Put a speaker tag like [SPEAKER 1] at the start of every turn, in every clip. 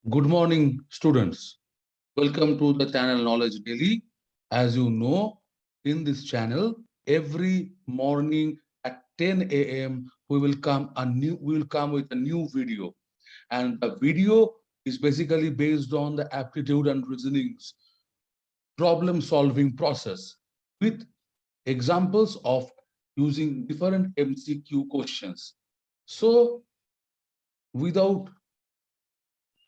[SPEAKER 1] Good morning, students. Welcome to the channel Knowledge Daily. As you know, in this channel, every morning at 10 a.m. we will come with a new video. And the video is basically based on the aptitude and reasonings problem solving process with examples of using different MCQ questions. So, without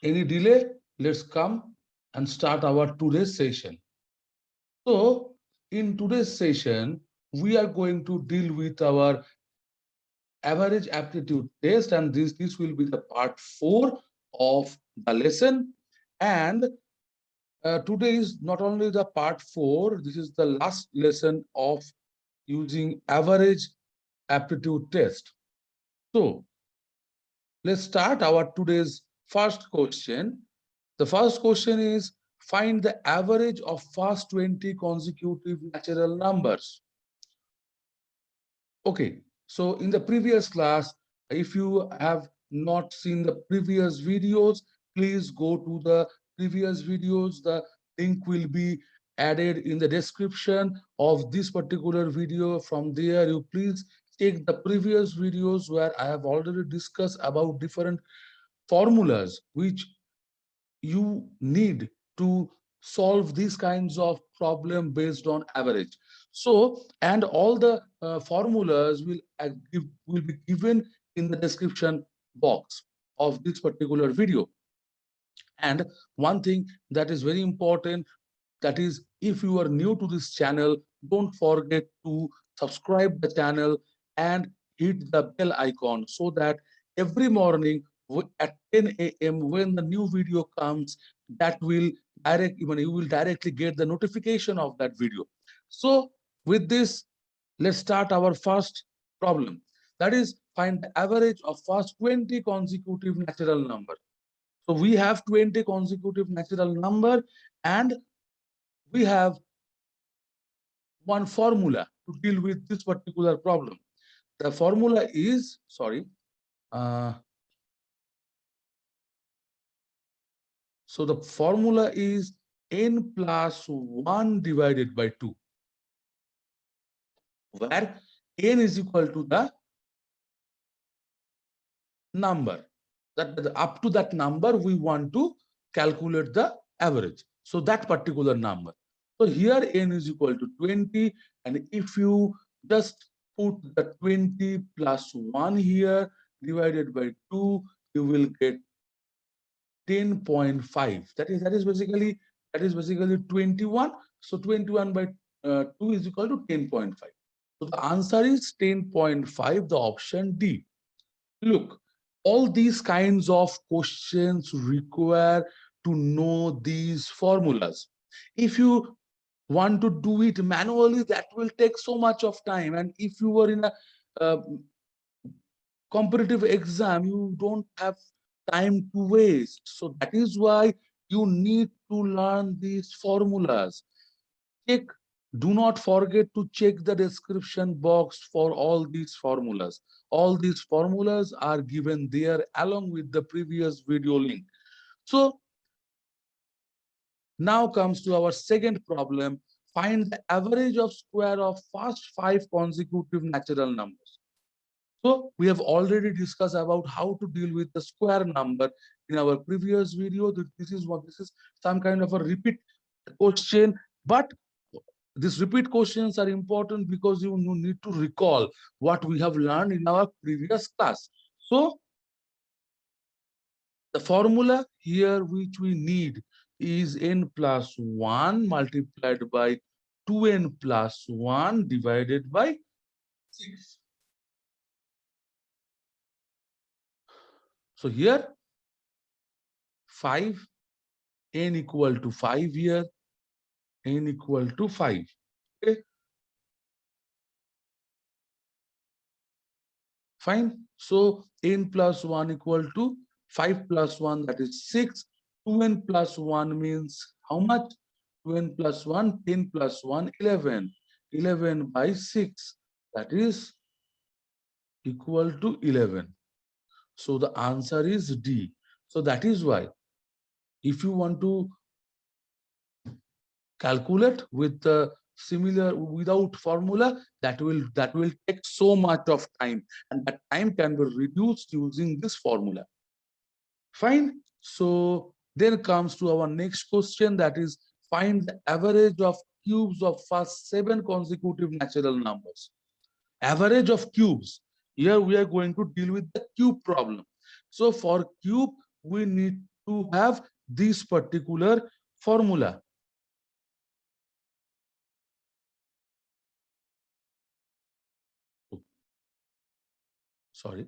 [SPEAKER 1] any delay, let's come and start our today's session. So, in today's session, we are going to deal with our average aptitude test, and this will be the part 4 of the lesson. And today is not only the part 4, this is the last lesson of using average aptitude test. So, let's start our today's first question. The first question is find the average of first 20 consecutive natural numbers. Okay, so in the previous class, if you have not seen the previous videos, please go to the previous videos. The link will be added in the description of this particular video. From there, you please take the previous videos where I have already discussed about different formulas which you need to solve these kinds of problem based on average. So, and all the formulas will be given in the description box of this particular video. And one thing that is very important, that is, if you are new to this channel, don't forget to subscribe the channel and hit the bell icon so that every morning at 10 a.m. when the new video comes, that will you will directly get the notification of that video. So with this, let's start our first problem. That is, find the average of first 20 consecutive natural number. So we have 20 consecutive natural number, and we have one formula to deal with this particular problem. The formula is, uh, so the formula is n plus 1 divided by 2, where n is equal to the number. That up to that number, we want to calculate the average. So that particular number. So here n is equal to 20, and if you just put the 20 plus 1 here divided by 2, you will get 10.5. That is basically 21. So 21 by 2 is equal to 10.5. So the answer is 10.5, the option D. Look, all these kinds of questions require to know these formulas. If you want to do it manually, that will take so much of time. And if you were in a uh, competitive exam, you don't have time to waste. So that is why you need to learn these formulas. Check, do not forget to check the description box for all these formulas. All these formulas are given there along with the previous video link. So now comes to our second problem. Find the average of square of first 5 consecutive natural numbers. So we have already discussed about how to deal with the square number in our previous video. This is some kind of a repeat question, but these repeat questions are important because you need to recall what we have learned in our previous class. So the formula here which we need is n plus 1 multiplied by 2n plus 1 divided by 6. So here 5, n equal to 5 here, n equal to 5. Okay, fine. So n plus 1 equal to 5 plus 1, that is 6. 2n plus 1 means how much? 2n plus 1, 10 plus 1, 11. 11 by 6, that is equal to 11. So the answer is D. So that is why If you want to calculate with the similar without formula, that will take so much of time, and that time can be reduced using this formula. Fine. So then comes to our next question, that is find the average of cubes of first 7 consecutive natural numbers. Average of cubes. Here we are going to deal with the cube problem. So for cube, we need to have this particular formula. Sorry.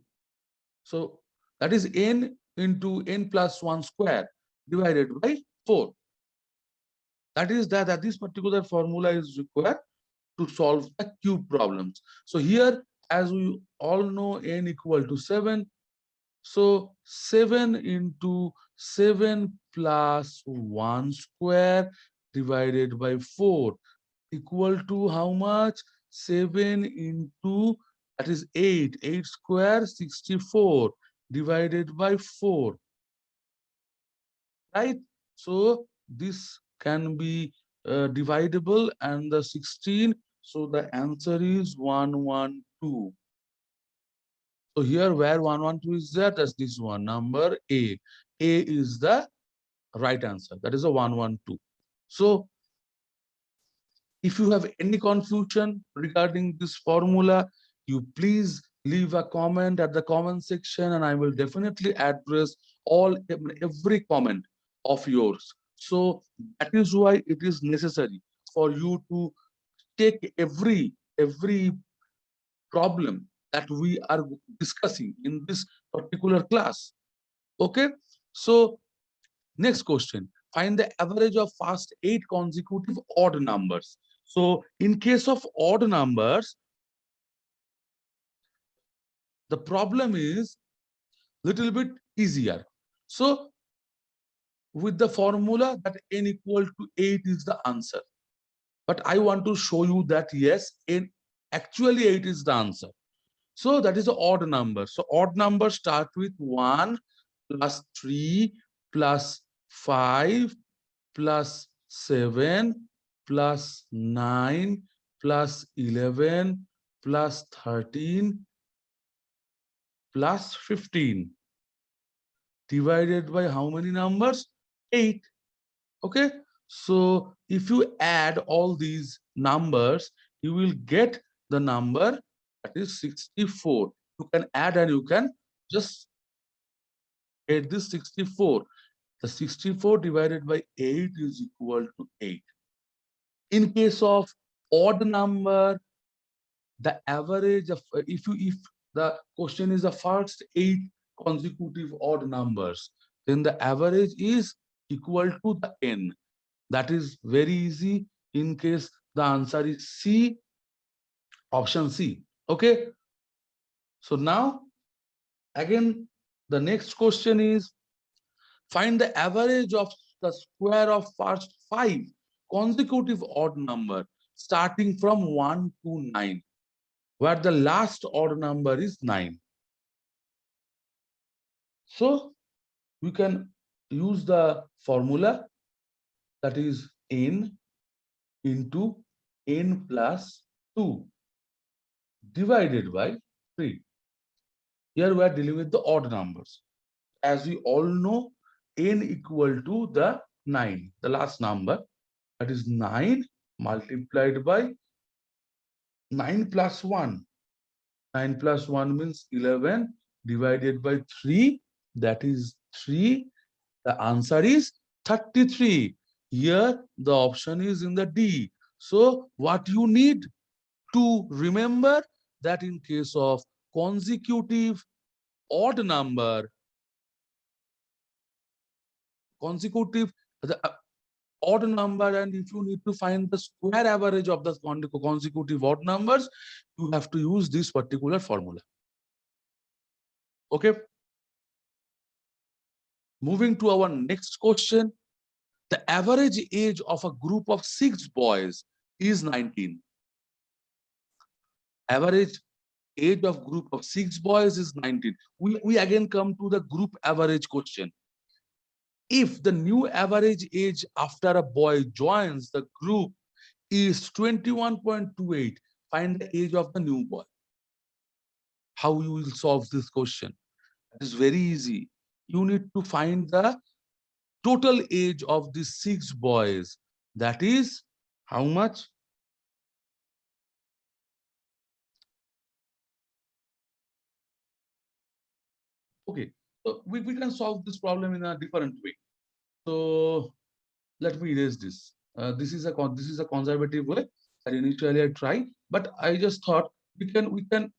[SPEAKER 1] So that is n into n plus 1 square divided by 4. That is that this particular formula is required to solve the cube problems. So here, as we all know, n equal to 7. So 7 into 7 plus 1 square divided by 4 equal to how much? 7 into, that is 8. 8 square, 64 divided by 4. Right? So this can be divisible, and the 16. So the answer is 112. So here where 112 is there, that's this one, number A. A is the right answer. That is a 112. So if you have any confusion regarding this formula, you please leave a comment at the comment section, and I will definitely address every comment of yours. So that is why it is necessary for you to take every problem that we are discussing in this particular class. Okay, so next question, find the average of first 8 consecutive odd numbers. So in case of odd numbers, the problem is little bit easier. So with the formula that n equal to 8 is the answer, but I want to show you that yes, n actually 8 is the answer. So that is an odd number. So odd numbers start with 1 plus 3 plus 5 plus 7 plus 9 plus 11 plus 13 plus 15 divided by how many numbers? 8. Okay. So if you add all these numbers, you will get the number that is 64. You can add and you can just get this 64. The 64 divided by 8 is equal to 8. In case of odd number, the average of if the question is the first 8 consecutive odd numbers, then the average is equal to the n. That is very easy. In case the answer is C, option C. Okay. So now again, the next question is find the average of the square of first 5 consecutive odd number starting from 1 to 9, where the last odd number is 9. So we can use the formula, that is n into n plus 2 divided by 3. Here we are dealing with the odd numbers. As we all know, n equal to the 9, the last number, that is 9 multiplied by 9 plus 1. 9 plus 1 means 11 divided by 3, that is 3. The answer is 33. Here the option is in the D. So what you need to remember, that in case of consecutive odd number, consecutive the odd number, and if you need to find the square average of the consecutive odd numbers, you have to use this particular formula. Okay. Moving to our next question, the average age of a group of 6 boys is 19. Average age of group of 6 boys is 19. We again come to the group average question. If the new average age after a boy joins the group is 21.28, find the age of the new boy. How you will solve this question? It is very easy. You need to find the total age of the 6 boys. That is how much? Okay, so we can solve this problem in a different way. So let me erase this. This is a conservative way that initially I tried, but I just thought we can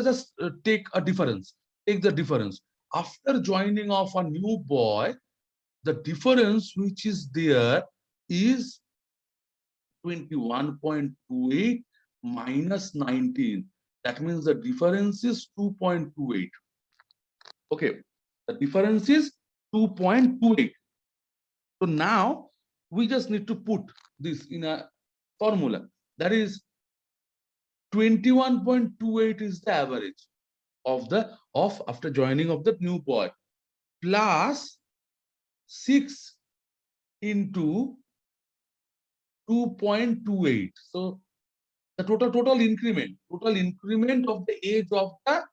[SPEAKER 1] just take a difference. Take the difference after joining of a new boy. The difference which is there is 21.28 minus 19. That means the difference is 2.28. Okay, the difference is 2.28. So now we just need to put this in a formula. That is 21.28 is the average of after joining of the new boy, plus 6 into 2.28. So the total increment of the age of the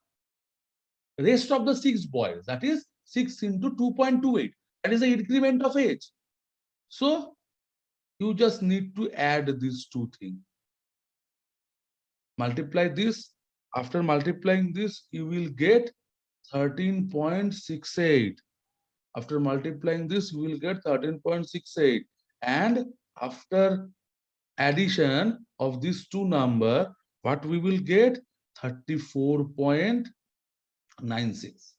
[SPEAKER 1] rest of the 6 boys, that is 6 into 2.28. That is the increment of age. So you just need to add these two things. Multiply this. After multiplying this, you will get 13.68. After multiplying this, you will get 13.68. And after addition of these two numbers, what we will get? 34.96.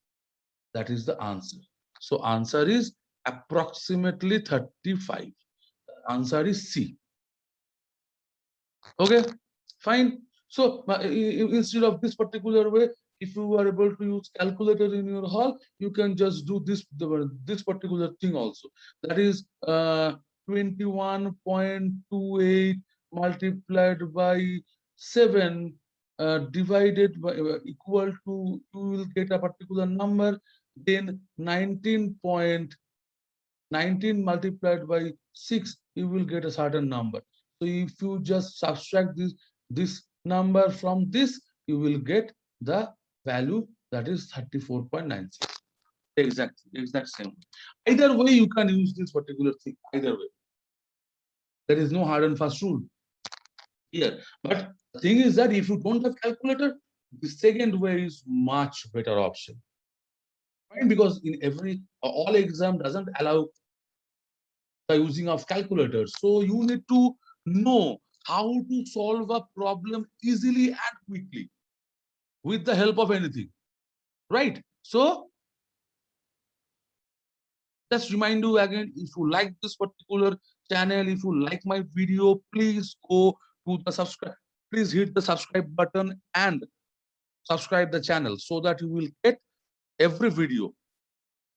[SPEAKER 1] That is the answer. So answer is approximately 35. Answer is C. Okay, fine. So instead of this particular way, if you are able to use calculator in your hall, you can just do this particular thing also. That is 21.28 multiplied by 7 divided by equal to, you will get a particular number. Then 19 multiplied by 6, you will get a certain number. So if you just subtract this number from this, you will get the value, that is 34.96. Exact same. Either way, you can use this particular thing. Either way, there is no hard and fast rule here. But the thing is that if you don't have calculator, the second way is much better option. Right? Because in every all exam doesn't allow the using of calculators. So you need to know how to solve a problem easily and quickly with the help of anything, right? So just remind you again, if you like this particular channel, if you like my video, please go to the subscribe. Please hit the subscribe button and subscribe the channel so that you will get every video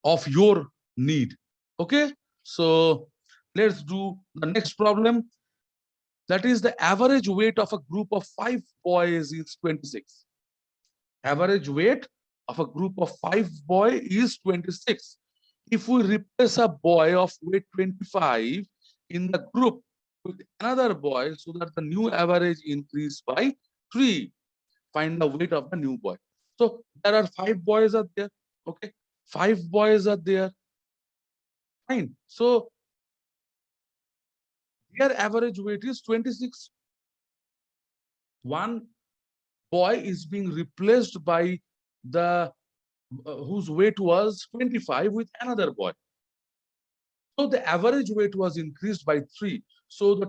[SPEAKER 1] of your need. Okay, so let's do the next problem. That is, the average weight of a group of 5 boys is 26. Average weight of a group of 5 boys is 26. If we replace a boy of weight 25 in the group with another boy, so that the new average increase by 3, find the weight of the new boy. So there are 5 boys are there. Okay, 5 boys are there. Fine. So their average weight is 26. One boy is being replaced by the whose weight was 25 with another boy. So the average weight was increased by 3. So the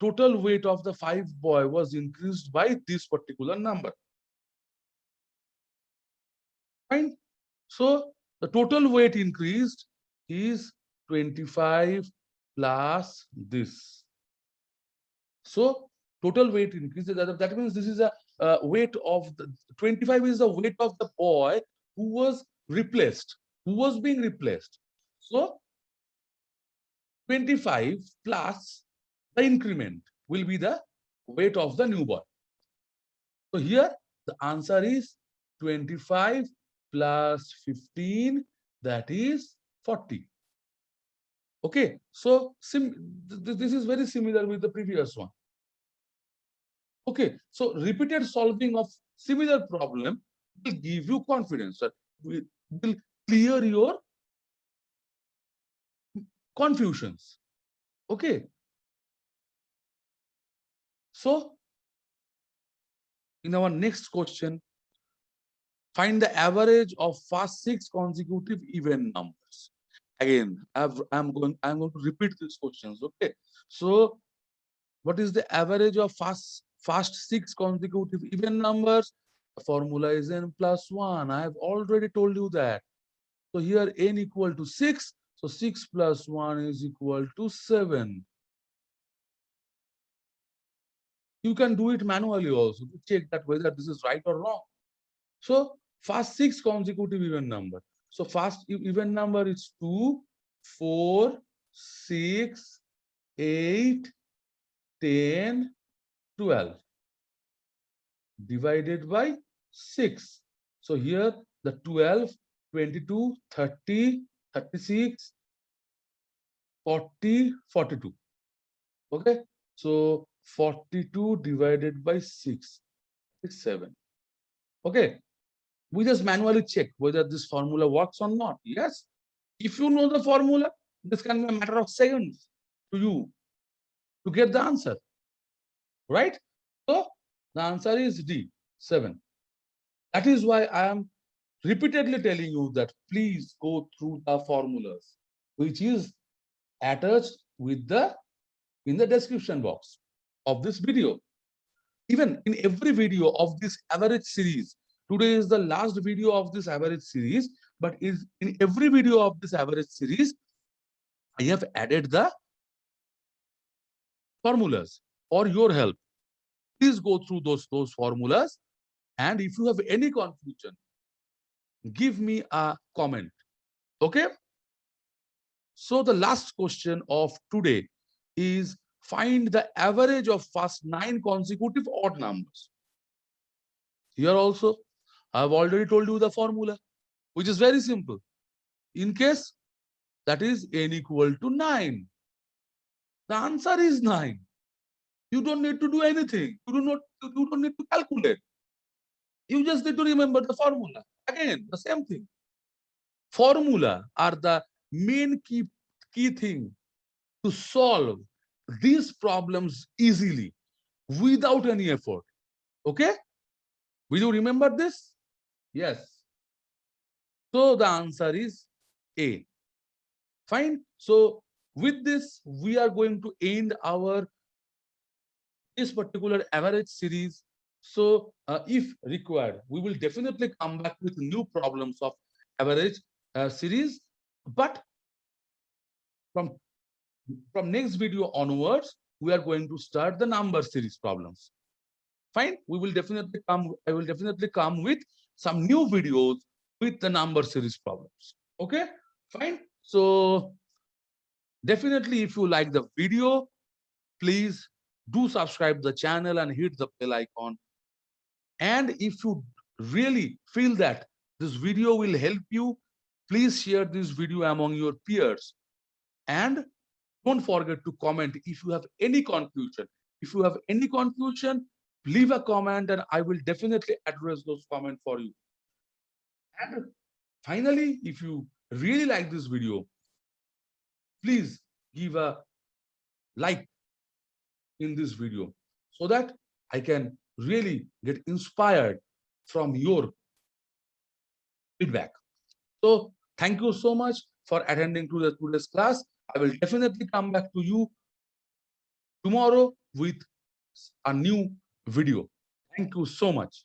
[SPEAKER 1] total weight of the 5 boy was increased by this particular number. Fine. So the total weight increased is 25 plus this. So total weight increases. That means this is a weight of the 25 is the weight of the boy who was replaced, who was being replaced. So 25 plus the increment will be the weight of the new boy. So here the answer is 25 plus 15. that is 40. Okay, so this is very similar with the previous one. Okay, so repeated solving of similar problem will give you confidence, sir. Will clear your confusions. Okay, so in our next question, find the average of first 6 consecutive even numbers. Again, I'm going to repeat these questions. Okay, so what is the average of first 6 consecutive even numbers? The formula is n plus 1. I have already told you that. So here n equal to 6. So 6 plus 1 is equal to 7. You can do it manually also to check that whether this is right or wrong. So first 6 consecutive even number. So first even number is 2, 4, 6, 8, 10, 12 divided by 6. So here the 12, 22, 30, 36, 40, 42. Okay. So 42 divided by 6 is 7. Okay. We just manually check whether this formula works or not. Yes. If you know the formula, this can be a matter of seconds to you to get the answer. Right? So the answer is D, 7. That is why I am repeatedly telling you that please go through the formulas, which is attached with the in the description box of this video. Even in every video of this average series, today is the last video of this average series, but is in every video of this average series, I have added the formulas for your help. Please go through those formulas, and if you have any confusion, give me a comment. Okay. So the last question of today is find the average of first 9 consecutive odd numbers. Here also, I have already told you the formula, which is very simple. In case that is n equal to 9. The answer is 9. You don't need to do anything. You don't need to calculate. You just need to remember the formula. Again, the same thing. Formula are the main key thing to solve these problems easily without any effort. Okay? Will you remember this? Yes. So the answer is A. Fine. So with this, we are going to end our this particular average series. So if required, we will definitely come back with new problems of average series. But from next video onwards, we are going to start the number series problems. Fine. We will definitely come. I will definitely come with some new videos with the number series problems. Okay. Fine. So definitely, if you like the video, please do subscribe the channel and hit the bell icon. And if you really feel that this video will help you, please share this video among your peers. And don't forget to comment if you have any confusion. If you have any confusion, leave a comment and I will definitely address those comments for you. And finally, if you really like this video, please give a like in this video so that I can really get inspired from your feedback. So thank you so much for attending to today's class. I will definitely come back to you tomorrow with a new video. Thank you so much.